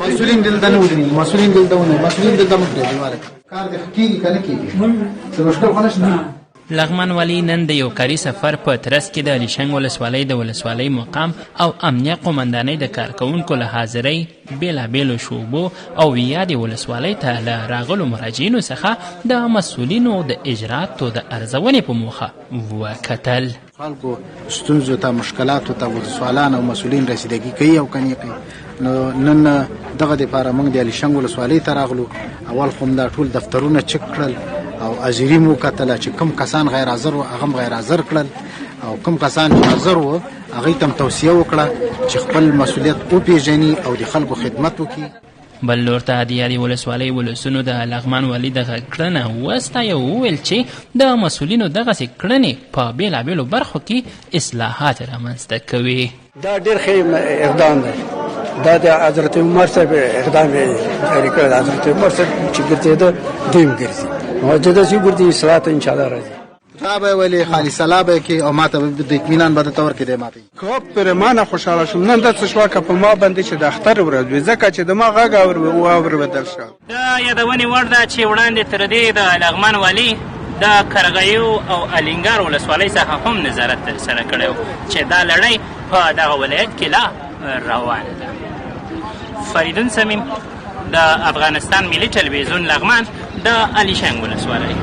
مسؤلین دلته نه ودرېږي، مسؤلین دلته ونه، مسؤلین دلته مه پرېږدئ. کار دې کېږي که نه کېږي؟ د مشکل خو نشته. لغمان والي نن د یو کاري سفر په ترڅ کې د الیشنګ ولسوالۍ د ولسوالۍ مقام او امنیه قومندانۍ د کارکوونکو له حاضرۍ بېلابېلو شعبو او یادې ولسوالۍ ته له راغلو مراجعینو څخه د مسؤلینو د اجراتو د ارزونې په موخه وکتل. خلکو ستونزو ته، مشکلاتو ته ولسوالان او مسؤلین رسیدګي کوي او کني کوي. نو نن دغه دپاره موږ د الیشنګ ولسوالۍ ته راغلو. اول خو دا ټول دفترونه چک کړل او اجري مو کتله چې کوم کسان غیر حاضر وو هغه هم غیر حاضر کړل، او کوم کسان چې حاضر وو هغوی ته هم توصیه وکړه چې خپل مسؤلیت وپېژني او د خلکو خدمت وکړي. بل لور ته د یادې ولسوالۍ ولسونو د لغمان والي دغه کړنه وستایه او وویل چې د مسؤلینو دغسې کړنې په بېلابېلو برخو کې اصلاحات رامنځته کوي. دا ډېر ښه اقدام دی. دا د حضرت عمر صاحب اقدام جاري کړی. حضرت عمر صاحب چې ګرځېده دوی هم ګرځي، او چې داسې وګرځي اصلاحات انشاءالله راځي. را به ویلې خالي سلا به یې کړي او ما ته به د اطمینان به درته ورکړي دی. ما ته که پر ما نه خوشحاله شوم نن داسې شوه که په ما باندې چې د اختر ورځ وي، ځکه چې د ما غږ واورېدل شو. دا یادونې وړ ده چې وړاندې تر دې د لغمان والي د کرغیو او الینګار ولسوالۍ څخه هم نظارت ترسره کړی و چې دا لړۍ په دغه ولایت کې لا روانه ده. فریدون سمیم د افغانستان ملي ټلویزیون لغمان د الیشنګ ولسوالۍ.